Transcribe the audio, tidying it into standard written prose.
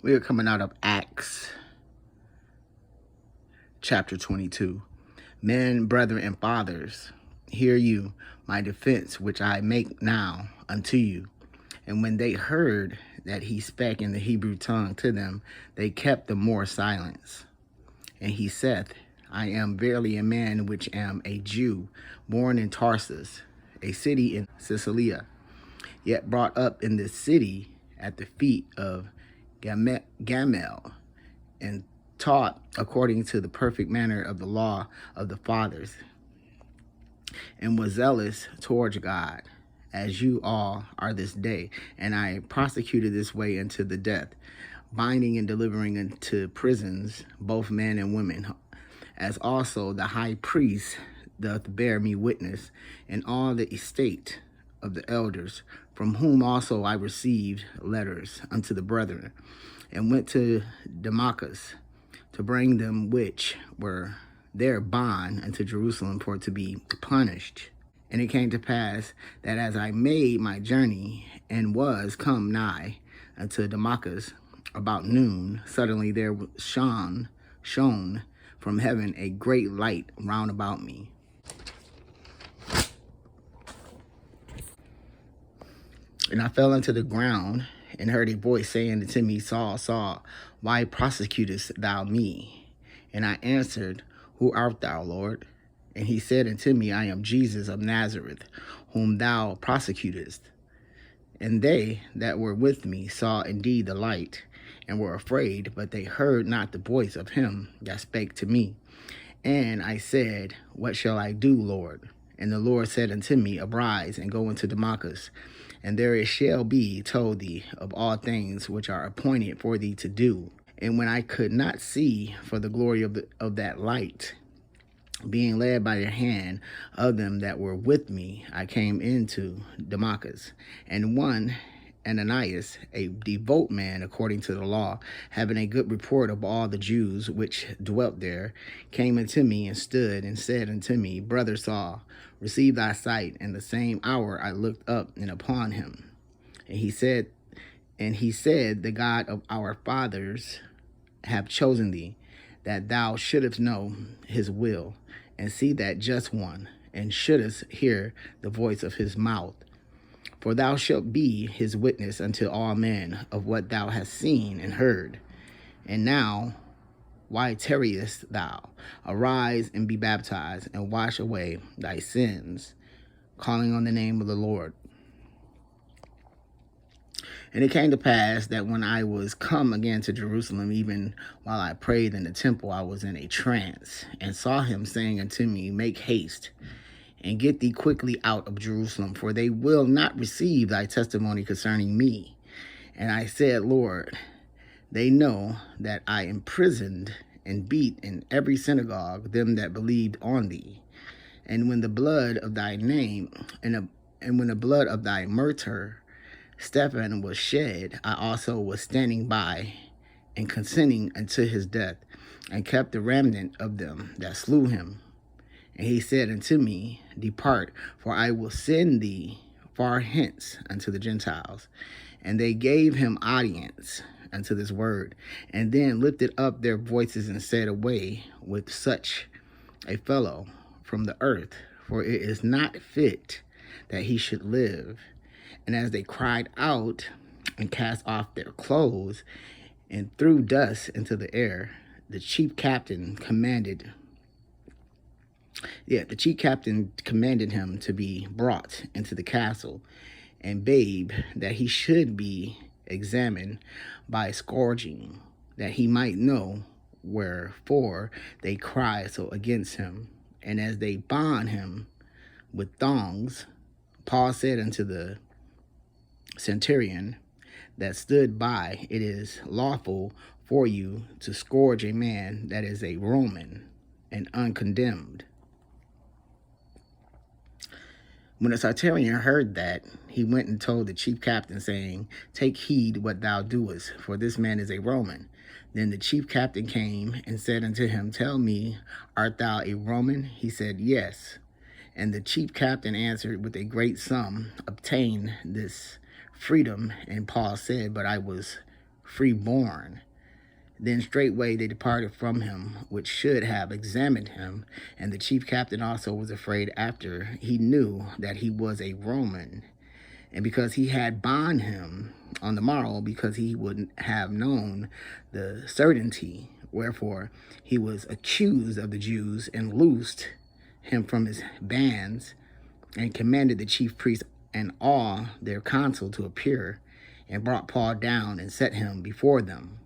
We are coming out of Acts chapter 22. Men, brethren, and fathers, hear you my defense, which I make now unto you. And when they heard that he spake in the Hebrew tongue to them, they kept the more silence. And he saith, I am verily a man which am a Jew, born in Tarsus, a city in Cilicia, yet brought up in this city at the feet of Gamaliel, and taught according to the perfect manner of the law of the fathers, and was zealous towards God, as you all are this day. And I prosecuted this way unto the death, binding and delivering into prisons both men and women, as also the high priest doth bear me witness, and all the estate of the elders, from whom also I received letters unto the brethren, and went to Damascus to bring them which were there bond unto Jerusalem for to be punished. And it came to pass that as I made my journey and was come nigh unto Damascus about noon, suddenly there shone from heaven a great light round about me. And I fell into the ground and heard a voice saying unto me, Saul, Saul, why prosecutest thou me? And I answered, Who art thou, Lord? And he said unto me, I am Jesus of Nazareth, whom thou prosecutest. And they that were with me saw indeed the light, and were afraid, but they heard not the voice of him that spake to me. And I said, What shall I do, Lord? And the Lord said unto me, Arise, and go into Damascus, and there it shall be told thee of all things which are appointed for thee to do. And when I could not see for the glory of that light, being led by the hand of them that were with me, I came into Damascus. And one Ananias, a devout man according to the law, having a good report of all the Jews which dwelt there, came unto me and stood and said unto me, Brother Saul, receive thy sight. And the same hour I looked up and upon him. And he said, the God of our fathers have chosen thee, that thou shouldest know his will, and see that just one, and shouldest hear the voice of his mouth. For thou shalt be his witness unto all men of what thou hast seen and heard. And now, why tarriest thou? Arise and be baptized, and wash away thy sins, calling on the name of the Lord. And it came to pass that when I was come again to Jerusalem, even while I prayed in the temple, I was in a trance, and saw him saying unto me, Make haste, and get thee quickly out of Jerusalem, for they will not receive thy testimony concerning me. And I said, Lord, they know that I imprisoned and beat in every synagogue them that believed on thee. And when the blood of thy name, and when the blood of thy martyr Stephen was shed, I also was standing by and consenting unto his death, and kept the remnant of them that slew him. And he said unto me, Depart, for I will send thee far hence unto the Gentiles. And they gave him audience unto this word, and then lifted up their voices and said, Away with such a fellow from the earth, for it is not fit that he should live. And as they cried out and cast off their clothes and threw dust into the air, the chief captain commanded him to be brought into the castle, and bade that he should be examined by scourging, that he might know wherefore they cried so against him. And as they bound him with thongs, Paul said unto the centurion that stood by, It is lawful for you to scourge a man that is a Roman and uncondemned. When the centurion heard that, he went and told the chief captain, saying, Take heed what thou doest, for this man is a Roman. Then the chief captain came and said unto him, Tell me, art thou a Roman? He said, Yes. And the chief captain answered, With a great sum obtain this freedom. And Paul said, But I was freeborn. Then straightway they departed from him, which should have examined him. And the chief captain also was afraid after he knew that he was a Roman. And because he had bound him on the morrow, because he would have known the certainty, wherefore he was accused of the Jews, and loosed him from his bands, and commanded the chief priests and all their council to appear, and brought Paul down and set him before them.